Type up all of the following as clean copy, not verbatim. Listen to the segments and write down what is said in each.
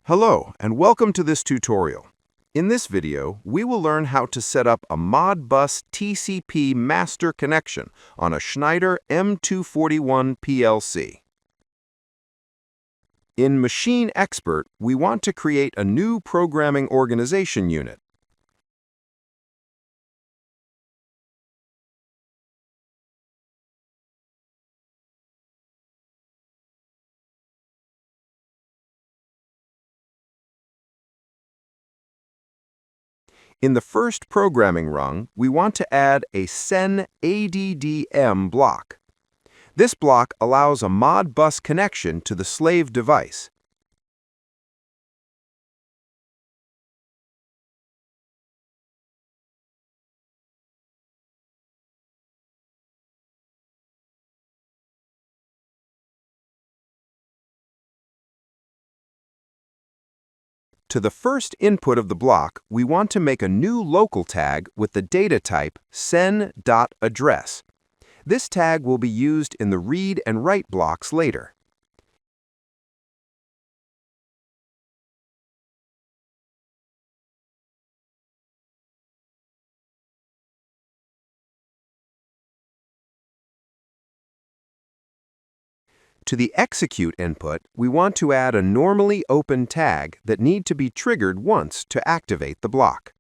Hello, and welcome to this tutorial. In this video, we will learn how to set up a Modbus TCP master connection on a Schneider M241 PLC. In Machine Expert, we want to create a new programming organization unit. In the first programming rung, we want to add a sen ADDM block. This block allows a Modbus connection to the slave device. To the first input of the block, we want to make a new local tag with the data type sen.address. This tag will be used in the read and write blocks later. To the execute input, we want to add a normally open tag that need to be triggered once to activate the block.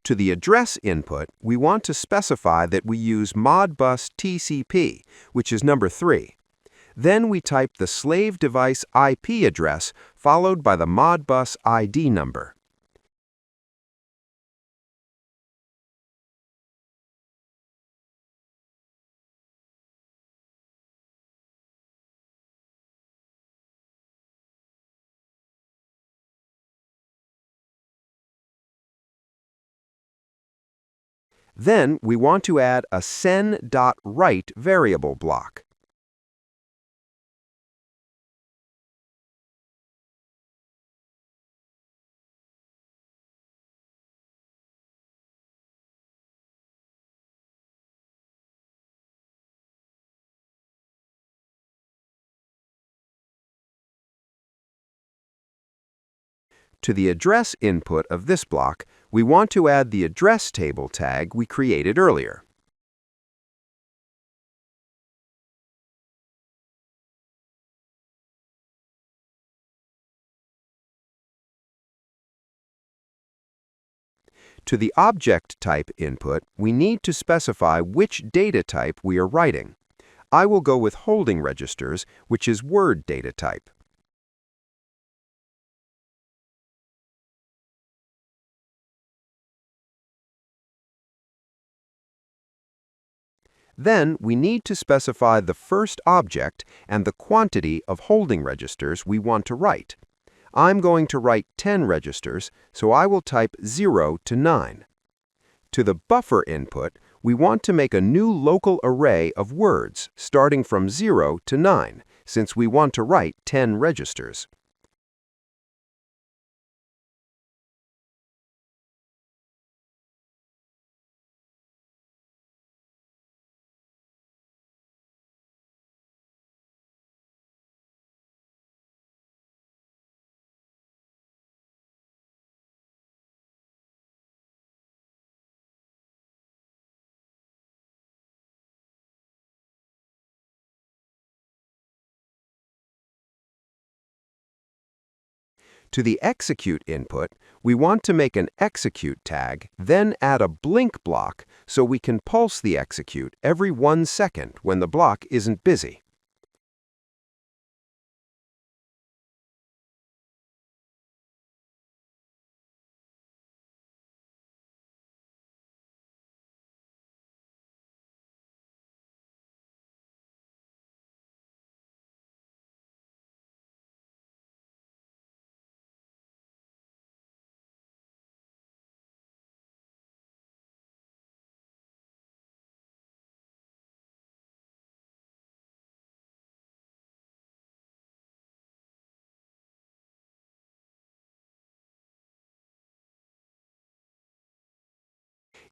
To the address input, we want to specify that we use Modbus TCP, which is number 3. Then we type the slave device IP address followed by the Modbus ID number. Then we want to add a sen.write variable block. To the address input of this block, we want to add the address table tag we created earlier. To the object type input, we need to specify which data type we are writing. I will go with holding registers, which is word data type. Then we need to specify the first object and the quantity of holding registers we want to write. I'm going to write 10 registers, so I will type 0 to 9. To the buffer input, we want to make a new local array of words starting from 0 to 9, since we want to write 10 registers. To the execute input, we want to make an execute tag, then add a blink block so we can pulse the execute every 1 second when the block isn't busy.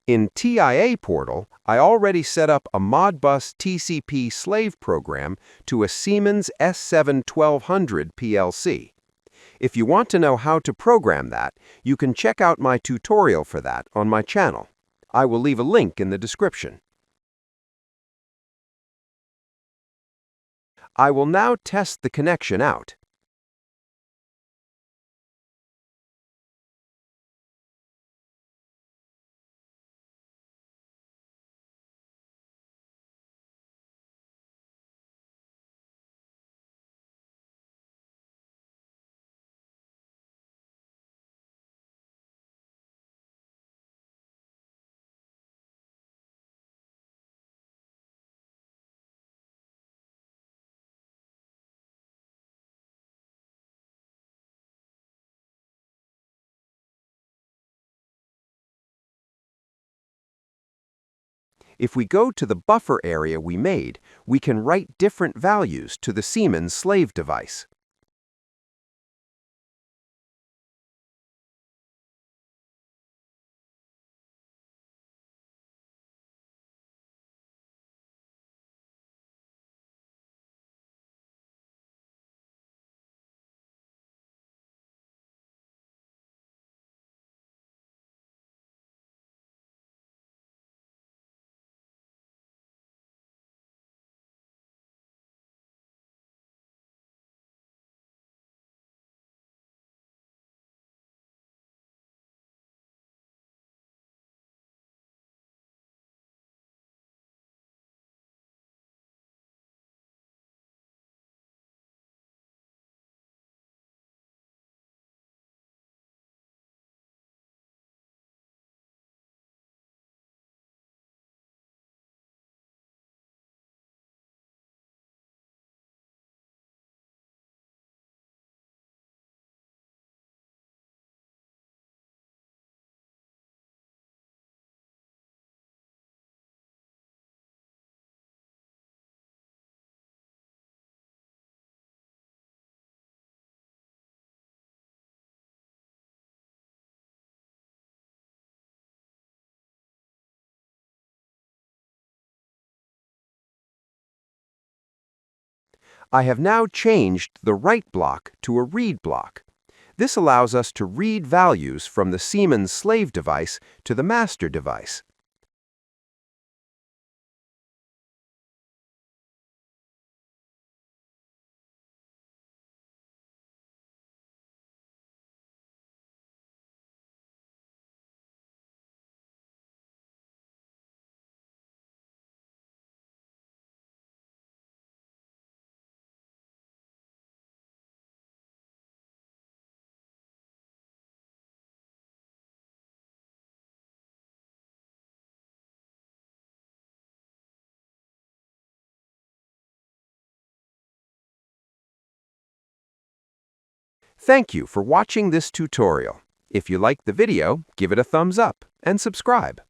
In TIA Portal, I already set up a Modbus TCP slave program to a Siemens S7-1200 PLC. If you want to know how to program that, you can check out my tutorial for that on my channel. I will leave a link in the description. I will now test the connection out. If we go to the buffer area we made, we can write different values to the Siemens slave device. I have now changed the write block to a read block. This allows us to read values from the Siemens slave device to the master device. Thank you for watching this tutorial. If you liked the video, give it a thumbs up and subscribe.